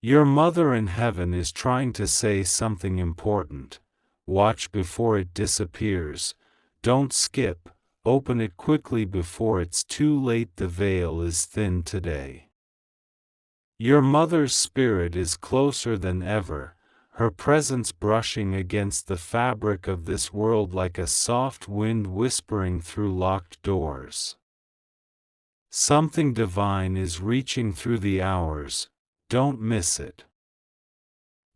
Your mother in heaven is trying to say something important. Watch before it disappears. Don't skip, open it quickly before it's too late. The veil is thin today. Your mother's spirit is closer than ever, her presence brushing against the fabric of this world like a soft wind whispering through locked doors. Something divine is reaching through the hours, don't miss it.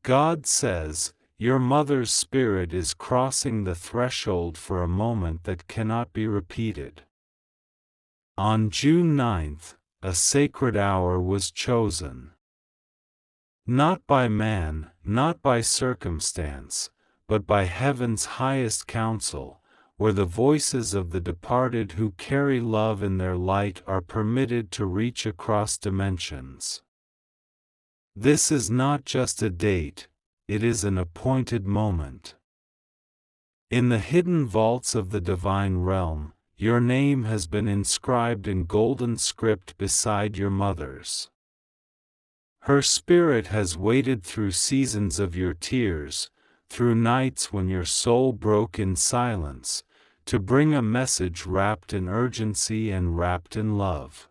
God says, your mother's spirit is crossing the threshold for a moment that cannot be repeated. On June 9th, a sacred hour was chosen. Not by man, not by circumstance, but by heaven's highest council, where the voices of the departed who carry love in their light are permitted to reach across dimensions. This is not just a date, it is an appointed moment. In the hidden vaults of the divine realm, your name has been inscribed in golden script beside your mother's. Her spirit has waited through seasons of your tears, through nights when your soul broke in silence, to bring a message wrapped in urgency and wrapped in love.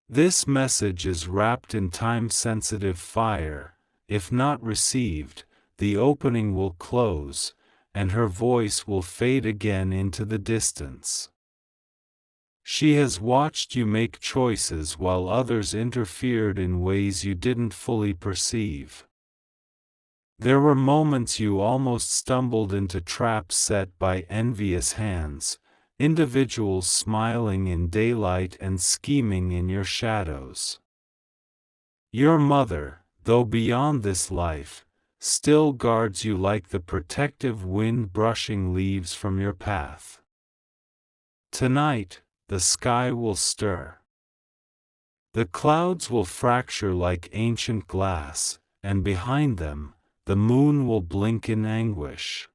This message is wrapped in time-sensitive fire. If not received, the opening will close, and her voice will fade again into the distance. She has watched you make choices while others interfered in ways you didn't fully perceive. There were moments you almost stumbled into traps set by envious hands, individuals smiling in daylight and scheming in your shadows. Your mother, though beyond this life, still guards you like the protective wind brushing leaves from your path. Tonight, the sky will stir. The clouds will fracture like ancient glass, and behind them, the moon will blink in anguish.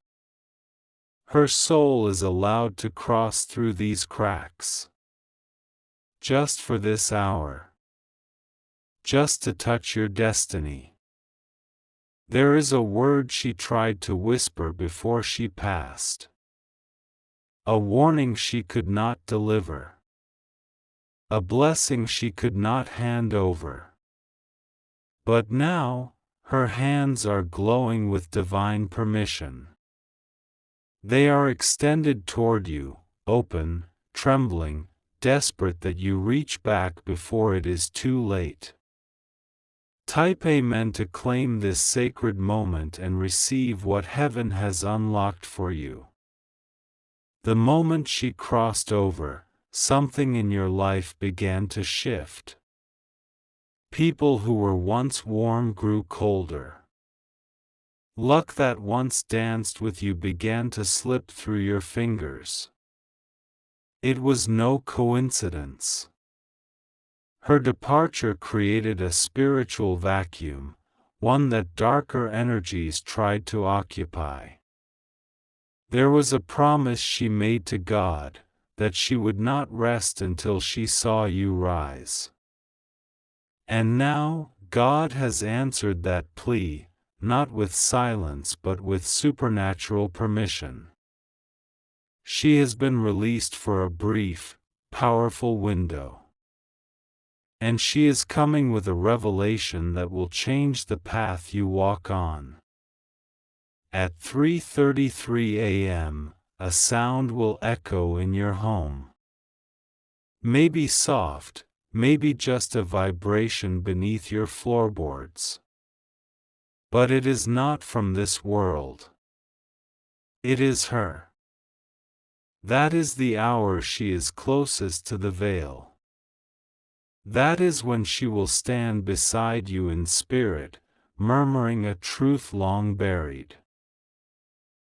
Her soul is allowed to cross through these cracks. Just for this hour. Just to touch your destiny. There is a word she tried to whisper before she passed. A warning she could not deliver. A blessing she could not hand over. But now, her hands are glowing with divine permission. They are extended toward you, open, trembling, desperate that you reach back before it is too late. Type Amen to claim this sacred moment and receive what heaven has unlocked for you. The moment she crossed over, something in your life began to shift. People who were once warm grew colder. Luck that once danced with you began to slip through your fingers. It was no coincidence. Her departure created a spiritual vacuum, one that darker energies tried to occupy. There was a promise she made to God, that she would not rest until she saw you rise. And now, God has answered that plea, not with silence but with supernatural permission. She has been released for a brief, powerful window. And she is coming with a revelation that will change the path you walk on. At 3:33 a.m., a sound will echo in your home. Maybe soft, maybe just a vibration beneath your floorboards. But it is not from this world. It is her. That is the hour she is closest to the veil. That is when she will stand beside you in spirit, murmuring a truth long buried.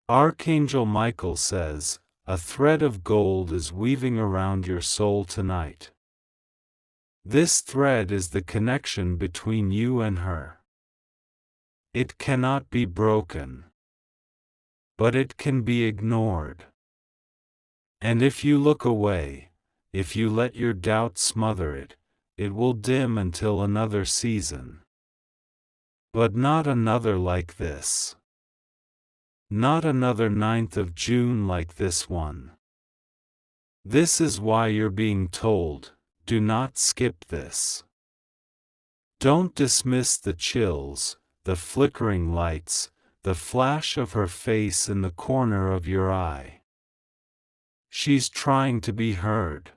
Archangel Michael says, a thread of gold is weaving around your soul tonight. This thread is the connection between you and her. It cannot be broken. But it can be ignored. And if you look away, if you let your doubt smother it, it will dim until another season. But not another like this. Not another 9th of June like this one. This is why you're being told, do not skip this. Don't dismiss the chills, the flickering lights, the flash of her face in the corner of your eye. She's trying to be heard.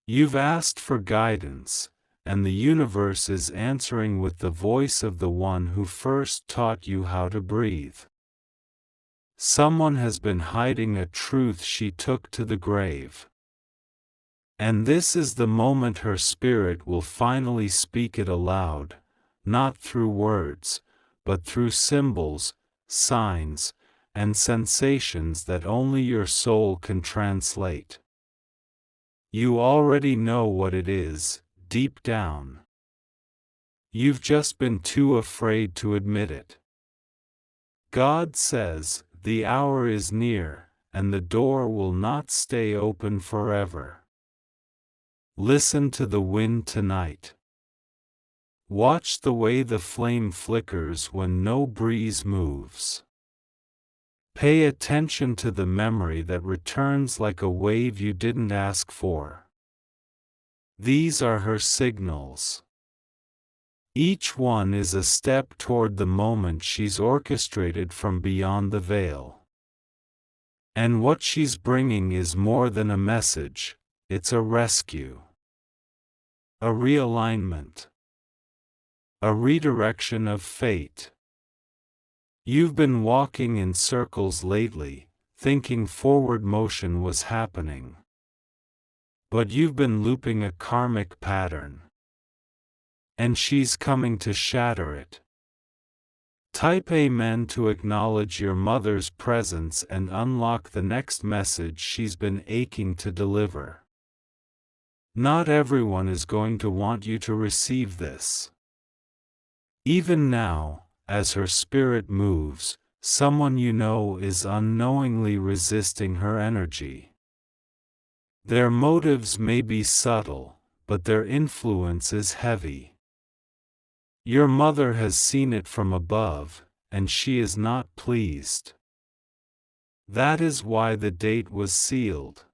You've asked for guidance, and the universe is answering with the voice of the one who first taught you how to breathe. Someone has been hiding a truth she took to the grave. And this is the moment her spirit will finally speak it aloud, not through words, but through symbols, signs, and sensations that only your soul can translate. You already know what it is, deep down. You've just been too afraid to admit it. God says, the hour is near, and the door will not stay open forever. Listen to the wind tonight. Watch the way the flame flickers when no breeze moves. Pay attention to the memory that returns like a wave you didn't ask for. These are her signals. Each one is a step toward the moment she's orchestrated from beyond the veil. And what she's bringing is more than a message, it's a rescue. A realignment. A redirection of fate. You've been walking in circles lately, thinking forward motion was happening. But you've been looping a karmic pattern. And she's coming to shatter it. Type Amen to acknowledge your mother's presence and unlock the next message she's been aching to deliver. Not everyone is going to want you to receive this. Even now, as her spirit moves, someone you know is unknowingly resisting her energy. Their motives may be subtle, but their influence is heavy. Your mother has seen it from above, and she is not pleased. That is why the date was sealed.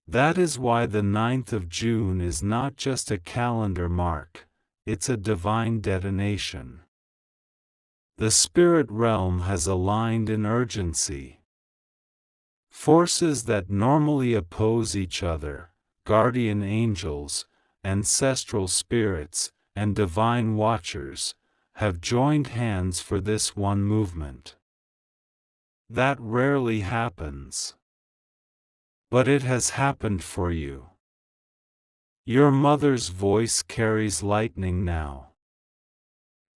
That is why the 9th of June is not just a calendar mark, it's a divine detonation. The spirit realm has aligned in urgency. Forces that normally oppose each other, guardian angels, ancestral spirits, and divine watchers, have joined hands for this one movement. That rarely happens. But it has happened for you. Your mother's voice carries lightning now.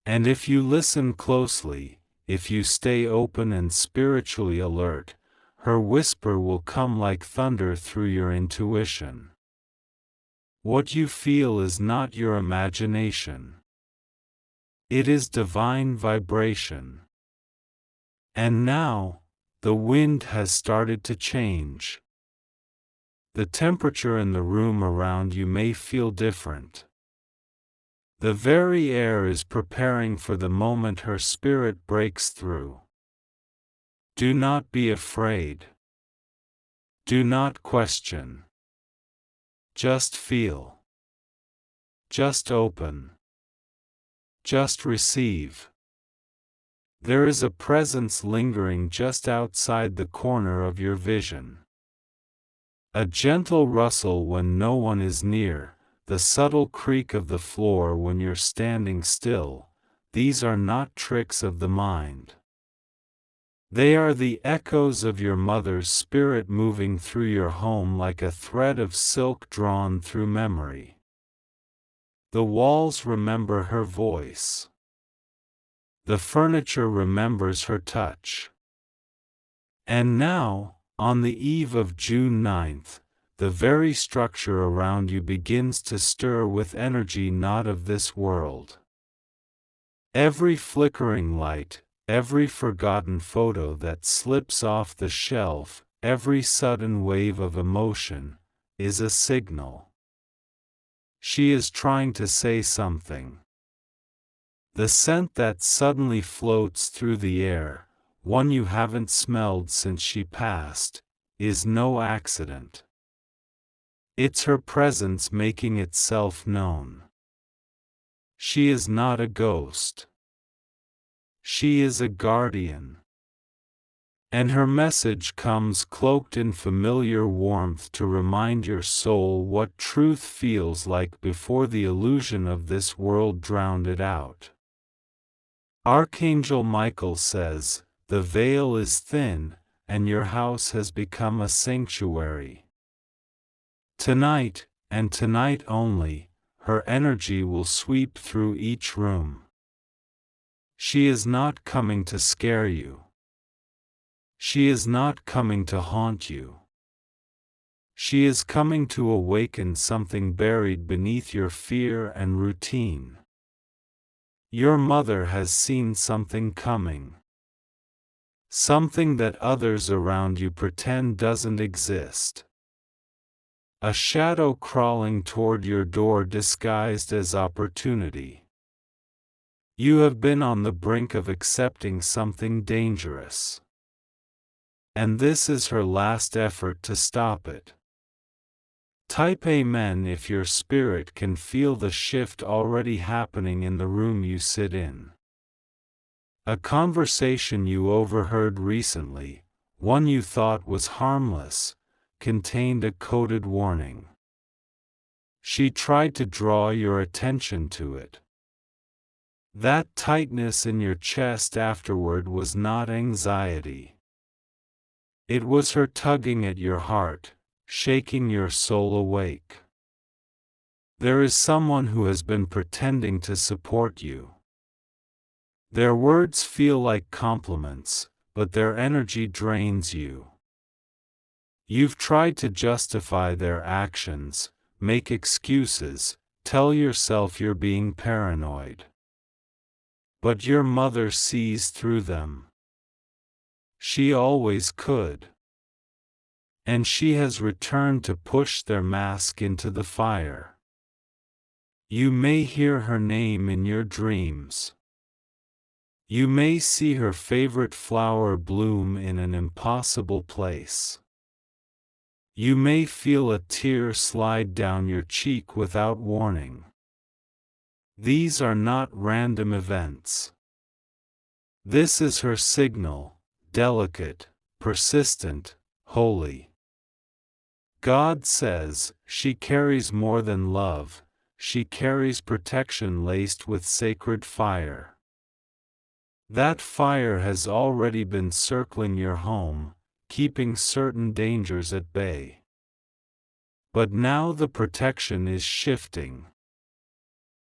And if you listen closely, if you stay open and spiritually alert, her whisper will come like thunder through your intuition. What you feel is not your imagination. It is divine vibration. And now, the wind has started to change. The temperature in the room around you may feel different. The very air is preparing for the moment her spirit breaks through. Do not be afraid. Do not question. Just feel. Just open. Just receive. There is a presence lingering just outside the corner of your vision. A gentle rustle when no one is near, the subtle creak of the floor when you're standing still, these are not tricks of the mind. They are the echoes of your mother's spirit moving through your home like a thread of silk drawn through memory. The walls remember her voice. The furniture remembers her touch. And now, on the eve of June 9th, the very structure around you begins to stir with energy not of this world. Every flickering light, every forgotten photo that slips off the shelf, every sudden wave of emotion, is a signal. She is trying to say something. The scent that suddenly floats through the air, one you haven't smelled since she passed, is no accident. It's her presence making itself known. She is not a ghost. She is a guardian. And her message comes cloaked in familiar warmth to remind your soul what truth feels like before the illusion of this world drowned it out. Archangel Michael says, "The veil is thin, and your house has become a sanctuary." Tonight, and tonight only, her energy will sweep through each room. She is not coming to scare you. She is not coming to haunt you. She is coming to awaken something buried beneath your fear and routine. Your mother has seen something coming. Something that others around you pretend doesn't exist. A shadow crawling toward your door disguised as opportunity. You have been on the brink of accepting something dangerous. And this is her last effort to stop it. Type Amen if your spirit can feel the shift already happening in the room you sit in. A conversation you overheard recently, one you thought was harmless, contained a coded warning. She tried to draw your attention to it. That tightness in your chest afterward was not anxiety. It was her tugging at your heart, shaking your soul awake. There is someone who has been pretending to support you. Their words feel like compliments, but their energy drains you. You've tried to justify their actions, make excuses, tell yourself you're being paranoid. But your mother sees through them. She always could. And she has returned to push their mask into the fire. You may hear her name in your dreams. You may see her favorite flower bloom in an impossible place. You may feel a tear slide down your cheek without warning. These are not random events. This is her signal, delicate, persistent, holy. God says, she carries more than love, she carries protection laced with sacred fire. That fire has already been circling your home, keeping certain dangers at bay. But now the protection is shifting.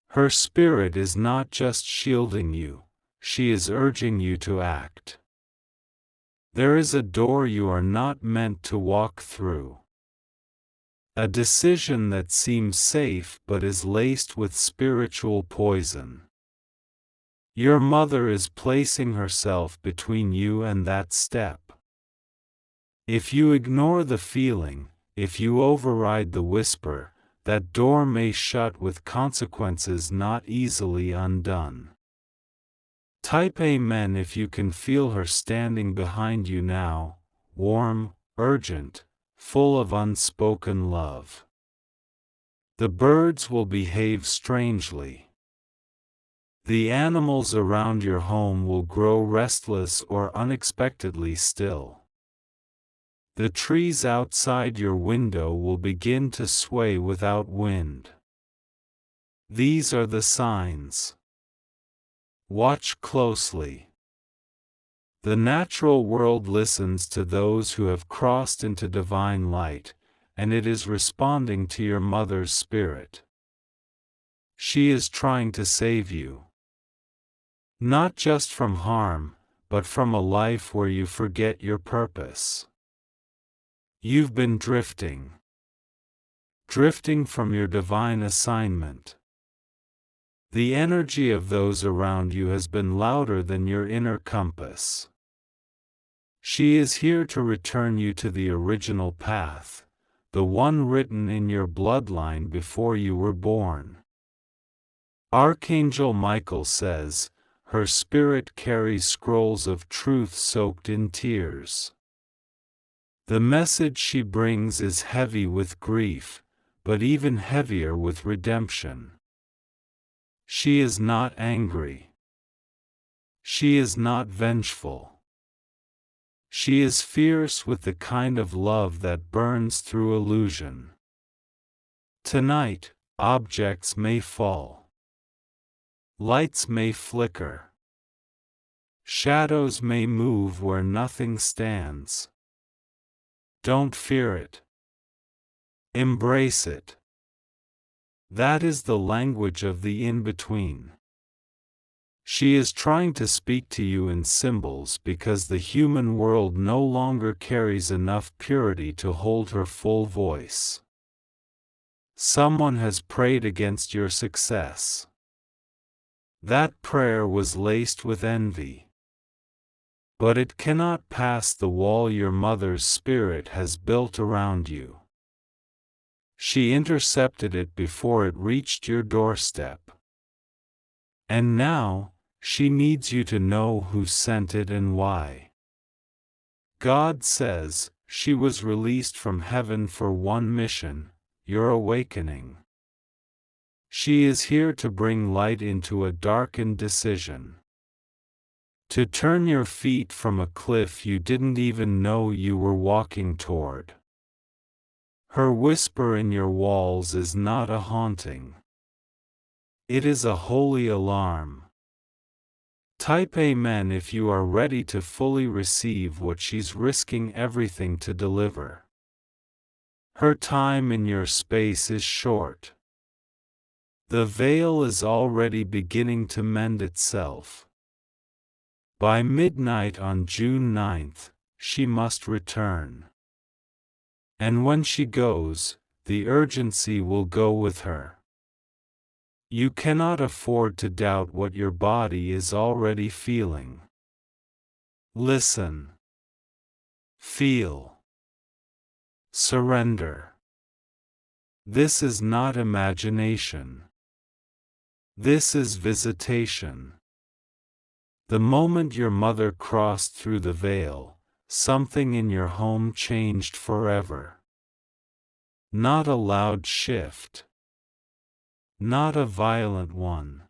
Her spirit is not just shielding you, she is urging you to act. There is a door you are not meant to walk through. A decision that seems safe but is laced with spiritual poison. Your mother is placing herself between you and that step. If you ignore the feeling, if you override the whisper, that door may shut with consequences not easily undone. Type Amen if you can feel her standing behind you now, warm, urgent, full of unspoken love. The birds will behave strangely. The animals around your home will grow restless or unexpectedly still. The trees outside your window will begin to sway without wind. These are the signs. Watch closely. The natural world listens to those who have crossed into divine light, and it is responding to your mother's spirit. She is trying to save you. Not just from harm, but from a life where you forget your purpose. You've been drifting. Drifting from your divine assignment. The energy of those around you has been louder than your inner compass. She is here to return you to the original path, the one written in your bloodline before you were born. Archangel Michael says, her spirit carries scrolls of truth soaked in tears. The message she brings is heavy with grief, but even heavier with redemption. She is not angry. She is not vengeful. She is fierce with the kind of love that burns through illusion. Tonight, objects may fall. Lights may flicker. Shadows may move where nothing stands. Don't fear it. Embrace it. That is the language of the in-between. She is trying to speak to you in symbols because the human world no longer carries enough purity to hold her full voice. Someone has prayed against your success. That prayer was laced with envy. But it cannot pass the wall your mother's spirit has built around you. She intercepted it before it reached your doorstep. And now, she needs you to know who sent it and why. God says, she was released from heaven for one mission, your awakening. She is here to bring light into a darkened decision. To turn your feet from a cliff you didn't even know you were walking toward. Her whisper in your walls is not a haunting. It is a holy alarm. Type Amen if you are ready to fully receive what she's risking everything to deliver. Her time in your space is short. The veil is already beginning to mend itself. By midnight on June 9th, she must return. And when she goes, the urgency will go with her. You cannot afford to doubt what your body is already feeling. Listen. Feel. Surrender. This is not imagination. This is visitation. The moment your mother crossed through the veil, something in your home changed forever. Not a loud shift. Not a violent one.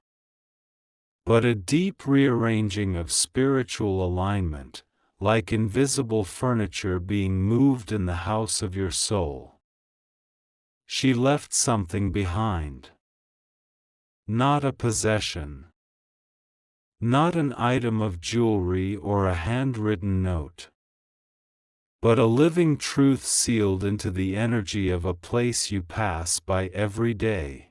But a deep rearranging of spiritual alignment, like invisible furniture being moved in the house of your soul. She left something behind. Not a possession. Not an item of jewelry or a handwritten note. But a living truth sealed into the energy of a place you pass by every day.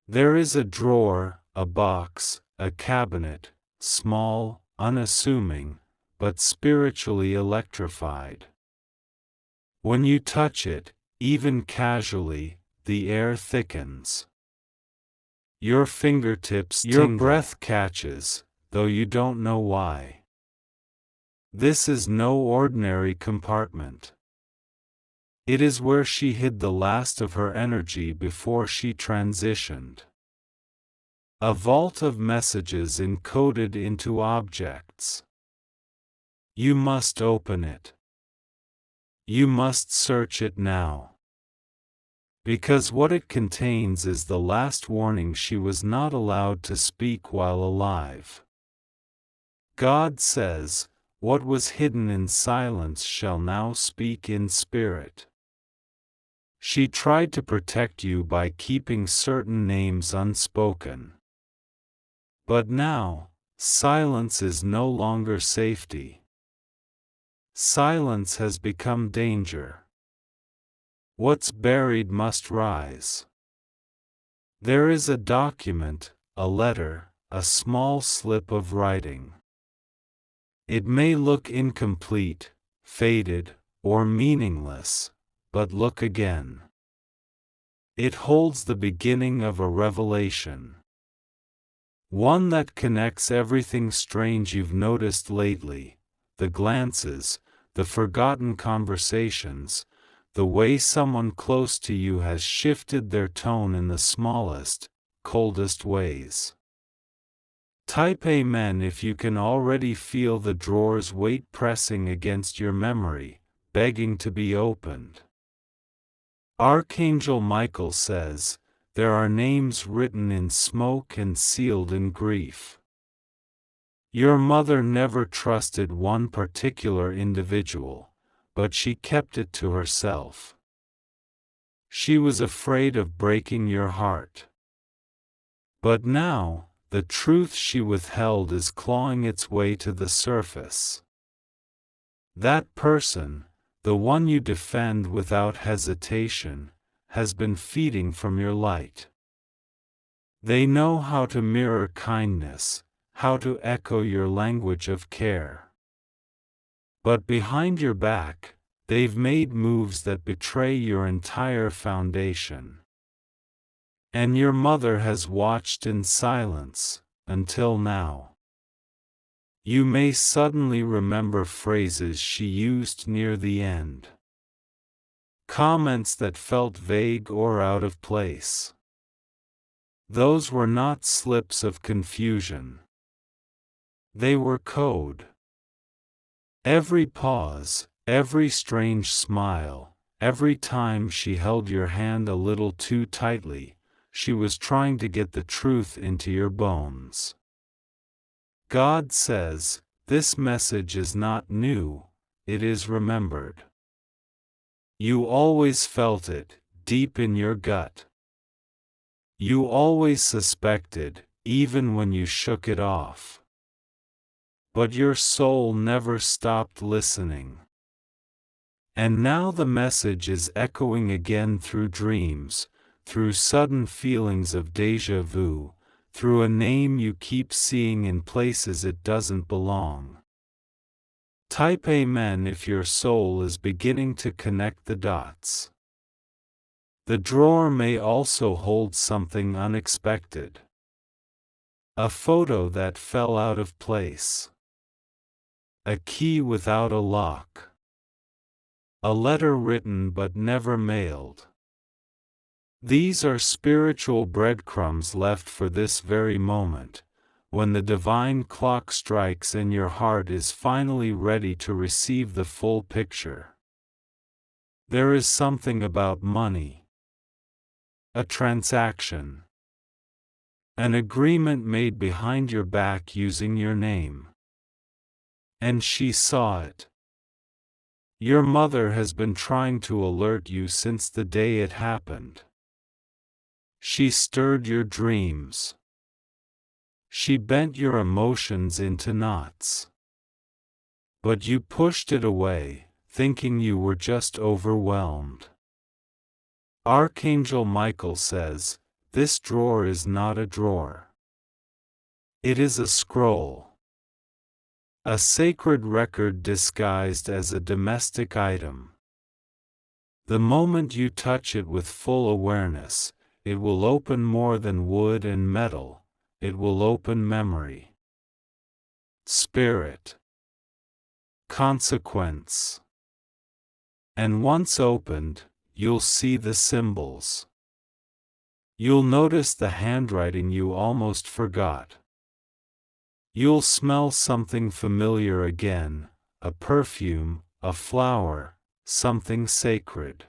There is a drawer, a box, a cabinet, small, unassuming, but spiritually electrified. When you touch it, even casually, the air thickens. Your fingertips tingle. Your breath catches, though you don't know why. This is no ordinary compartment. It is where she hid the last of her energy before she transitioned. A vault of messages encoded into objects. You must open it. You must search it now. Because what it contains is the last warning she was not allowed to speak while alive. God says, what was hidden in silence shall now speak in spirit. She tried to protect you by keeping certain names unspoken. But now, silence is no longer safety. Silence has become danger. What's buried must rise. There is a document, a letter, a small slip of writing. It may look incomplete, faded, or meaningless, but look again. It holds the beginning of a revelation. One that connects everything strange you've noticed lately, the glances, the forgotten conversations, the way someone close to you has shifted their tone in the smallest, coldest ways. Type Amen if you can already feel the drawer's weight pressing against your memory, begging to be opened. Archangel Michael says, there are names written in smoke and sealed in grief. Your mother never trusted one particular individual, but she kept it to herself. She was afraid of breaking your heart. But now, the truth she withheld is clawing its way to the surface. That person, the one you defend without hesitation, has been feeding from your light. They know how to mirror kindness, how to echo your language of care. But behind your back, they've made moves that betray your entire foundation. And your mother has watched in silence, until now. You may suddenly remember phrases she used near the end. Comments that felt vague or out of place. Those were not slips of confusion. They were code. Every pause, every strange smile, every time she held your hand a little too tightly, she was trying to get the truth into your bones. God says, this message is not new, it is remembered. You always felt it, deep in your gut. You always suspected, even when you shook it off. But your soul never stopped listening. And now the message is echoing again through dreams, through sudden feelings of déjà vu, through a name you keep seeing in places it doesn't belong. Type Amen if your soul is beginning to connect the dots. The drawer may also hold something unexpected. A photo that fell out of place. A key without a lock. A letter written but never mailed. These are spiritual breadcrumbs left for this very moment, when the divine clock strikes and your heart is finally ready to receive the full picture. There is something about money. A transaction. An agreement made behind your back using your name. And she saw it. Your mother has been trying to alert you since the day it happened. She stirred your dreams. She bent your emotions into knots. But you pushed it away, thinking you were just overwhelmed. Archangel Michael says, this drawer is not a drawer. It is a scroll. A sacred record disguised as a domestic item. The moment you touch it with full awareness, it will open more than wood and metal, it will open memory. Spirit. Consequence. And once opened, you'll see the symbols. You'll notice the handwriting you almost forgot. You'll smell something familiar again, a perfume, a flower, something sacred.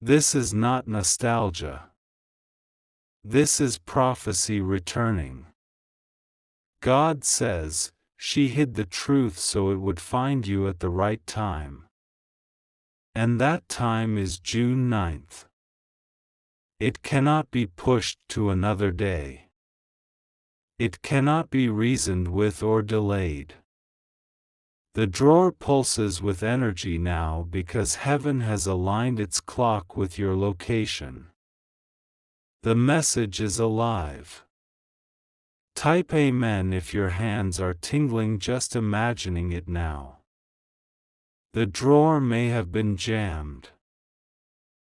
This is not nostalgia. This is prophecy returning. God says, she hid the truth so it would find you at the right time. And that time is June 9th. It cannot be pushed to another day. It cannot be reasoned with or delayed. The drawer pulses with energy now because heaven has aligned its clock with your location. The message is alive. Type Amen if your hands are tingling just imagining it now. The drawer may have been jammed,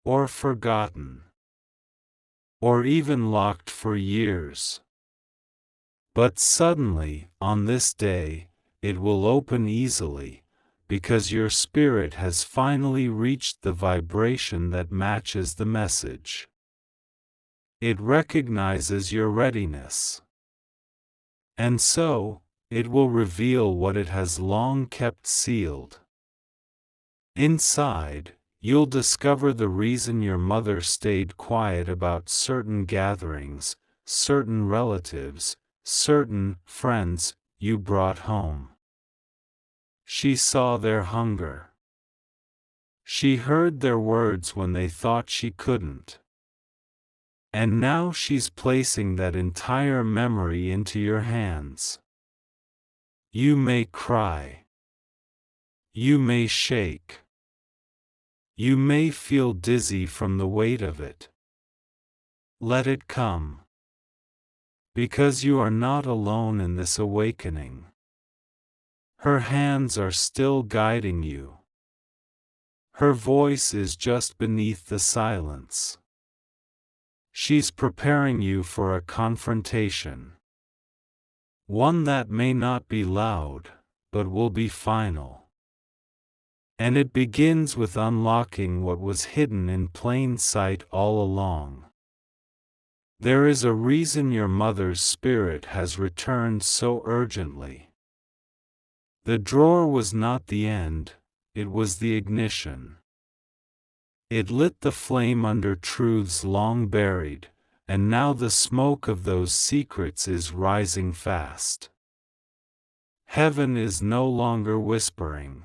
or forgotten, or even locked for years. But suddenly, on this day, it will open easily, because your spirit has finally reached the vibration that matches the message. It recognizes your readiness. And so, it will reveal what it has long kept sealed. Inside, you'll discover the reason your mother stayed quiet about certain gatherings, certain relatives, certain friends you brought home. She saw their hunger. She heard their words when they thought she couldn't. And now she's placing that entire memory into your hands. You may cry. You may shake. You may feel dizzy from the weight of it. Let it come. Because you are not alone in this awakening. Her hands are still guiding you. Her voice is just beneath the silence. She's preparing you for a confrontation. One that may not be loud, but will be final. And it begins with unlocking what was hidden in plain sight all along. There is a reason your mother's spirit has returned so urgently. The drawer was not the end, it was the ignition. It lit the flame under truths long buried, and now the smoke of those secrets is rising fast. Heaven is no longer whispering.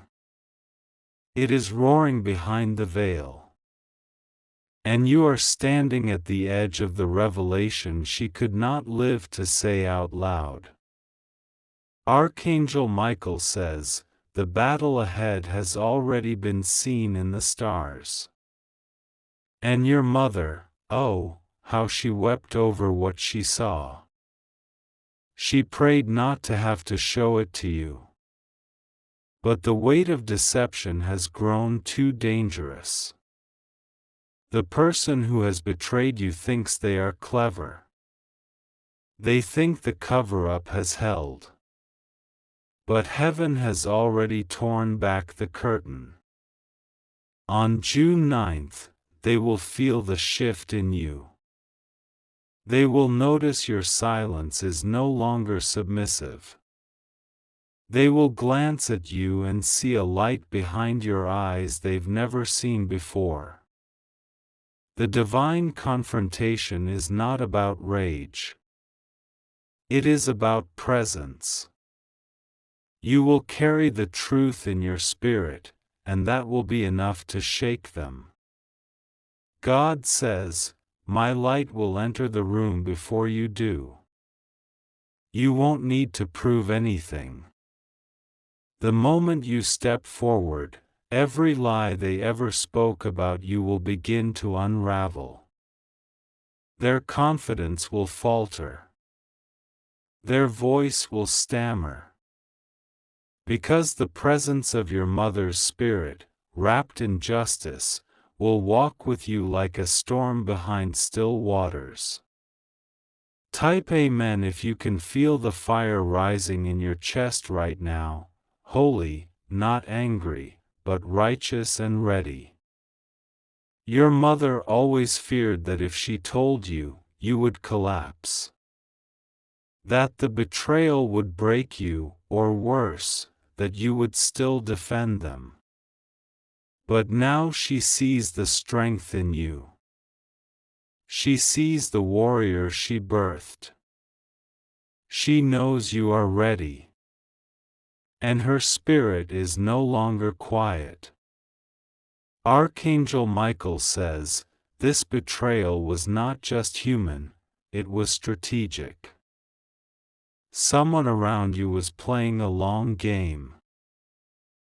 It is roaring behind the veil. And you are standing at the edge of the revelation she could not live to say out loud. Archangel Michael says, the battle ahead has already been seen in the stars. And your mother, oh, how she wept over what she saw. She prayed not to have to show it to you. But the weight of deception has grown too dangerous. The person who has betrayed you thinks they are clever. They think the cover-up has held. But heaven has already torn back the curtain. On June 9th, they will feel the shift in you. They will notice your silence is no longer submissive. They will glance at you and see a light behind your eyes they've never seen before. The divine confrontation is not about rage. It is about presence. You will carry the truth in your spirit, and that will be enough to shake them. God says, my light will enter the room before you do. You won't need to prove anything. The moment you step forward, every lie they ever spoke about you will begin to unravel. Their confidence will falter. Their voice will stammer. Because the presence of your mother's spirit, wrapped in justice, will walk with you like a storm behind still waters. Type Amen if you can feel the fire rising in your chest right now. Holy, not angry, but righteous and ready. Your mother always feared that if she told you, you would collapse. That the betrayal would break you, or worse, that you would still defend them. But now she sees the strength in you. She sees the warrior she birthed. She knows you are ready. And her spirit is no longer quiet. Archangel Michael says, this betrayal was not just human, it was strategic. Someone around you was playing a long game.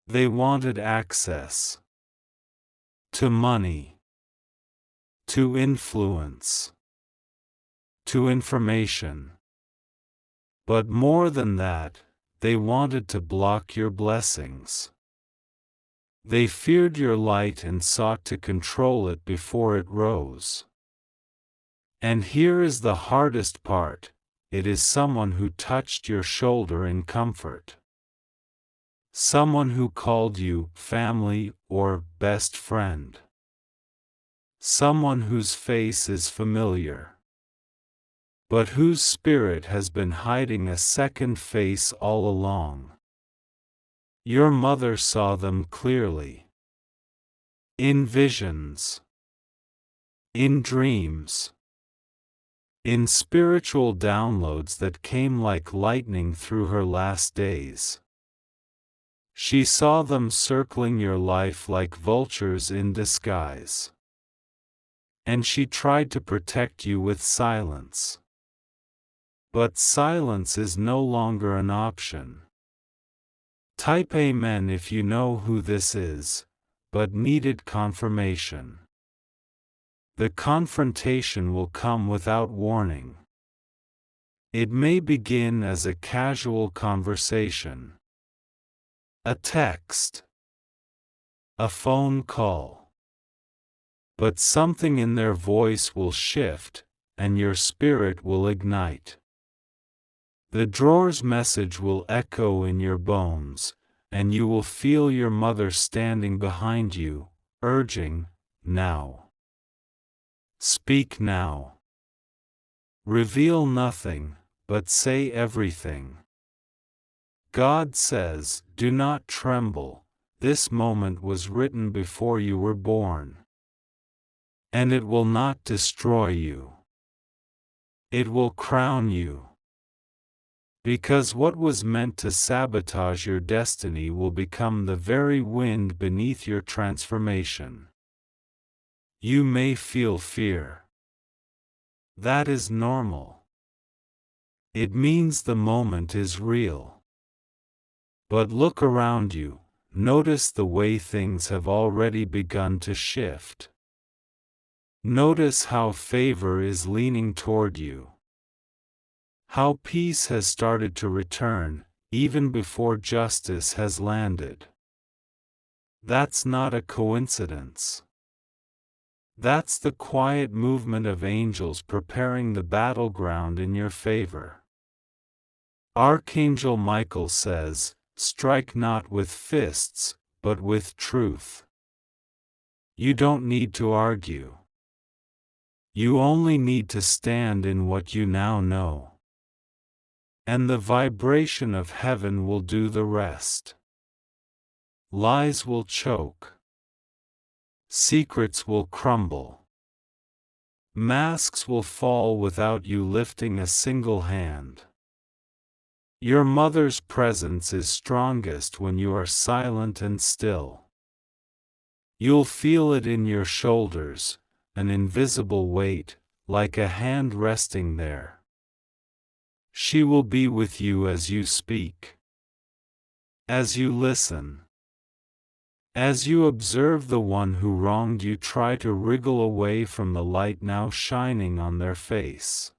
They wanted access to money, to influence, to information. But more than that, they wanted to block your blessings. They feared your light and sought to control it before it rose. And here is the hardest part, it is someone who touched your shoulder in comfort. Someone who called you family or best friend. Someone whose face is familiar. but whose spirit has been hiding a second face all along. Your mother saw them clearly. In visions. In dreams. In spiritual downloads that came like lightning through her last days. She saw them circling your life like vultures in disguise. And she tried to protect you with silence. But silence is no longer an option. Type Amen if you know who this is, but needed confirmation. The confrontation will come without warning. It may begin as a casual conversation, a text, a phone call. But something in their voice will shift, and your spirit will ignite. The drawer's message will echo in your bones, and you will feel your mother standing behind you, urging, now. Speak now. Reveal nothing, but say everything. God says, do not tremble, this moment was written before you were born. And it will not destroy you. It will crown you. Because what was meant to sabotage your destiny will become the very wind beneath your transformation. You may feel fear. That is normal. It means the moment is real. But look around you, notice the way things have already begun to shift. Notice how favor is leaning toward you. How peace has started to return, even before justice has landed. That's not a coincidence. That's the quiet movement of angels preparing the battleground in your favor. Archangel Michael says, strike not with fists, but with truth. You don't need to argue. You only need to stand in what you now know. And the vibration of heaven will do the rest. Lies will choke. Secrets will crumble. Masks will fall without you lifting a single hand. Your mother's presence is strongest when you are silent and still. You'll feel it in your shoulders, an invisible weight, like a hand resting there. She will be with you as you speak. As you listen. As you observe the one who wronged you try to wriggle away from the light now shining on their face.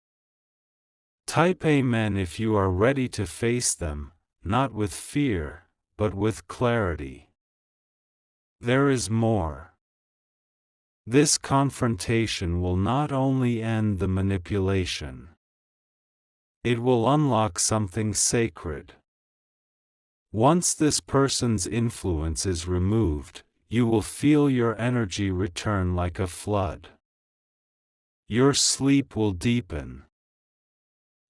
Type Amen if you are ready to face them, not with fear, but with clarity. There is more. This confrontation will not only end the manipulation. It will unlock something sacred. Once this person's influence is removed, you will feel your energy return like a flood. Your sleep will deepen.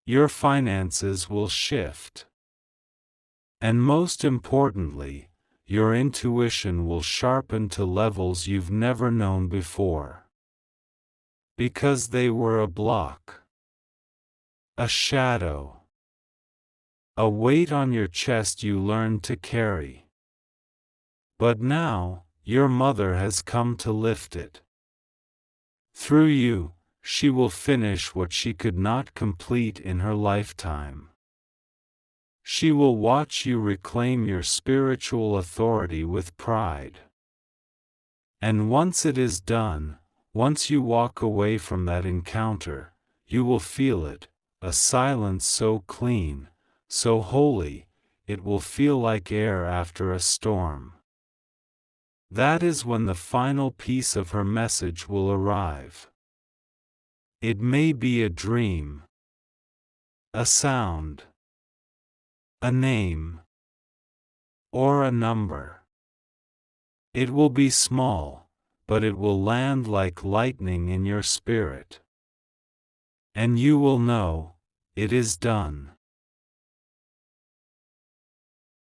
Your finances will shift. And most importantly, your intuition will sharpen to levels you've never known before. Because they were a block. A shadow. A weight on your chest you learned to carry. But now, your mother has come to lift it. Through you, she will finish what she could not complete in her lifetime. She will watch you reclaim your spiritual authority with pride. And once it is done, once you walk away from that encounter, you will feel it, a silence so clean, so holy, it will feel like air after a storm. That is when the final piece of her message will arrive. It may be a dream, a sound, a name, or a number. It will be small, but it will land like lightning in your spirit. And you will know, it is done.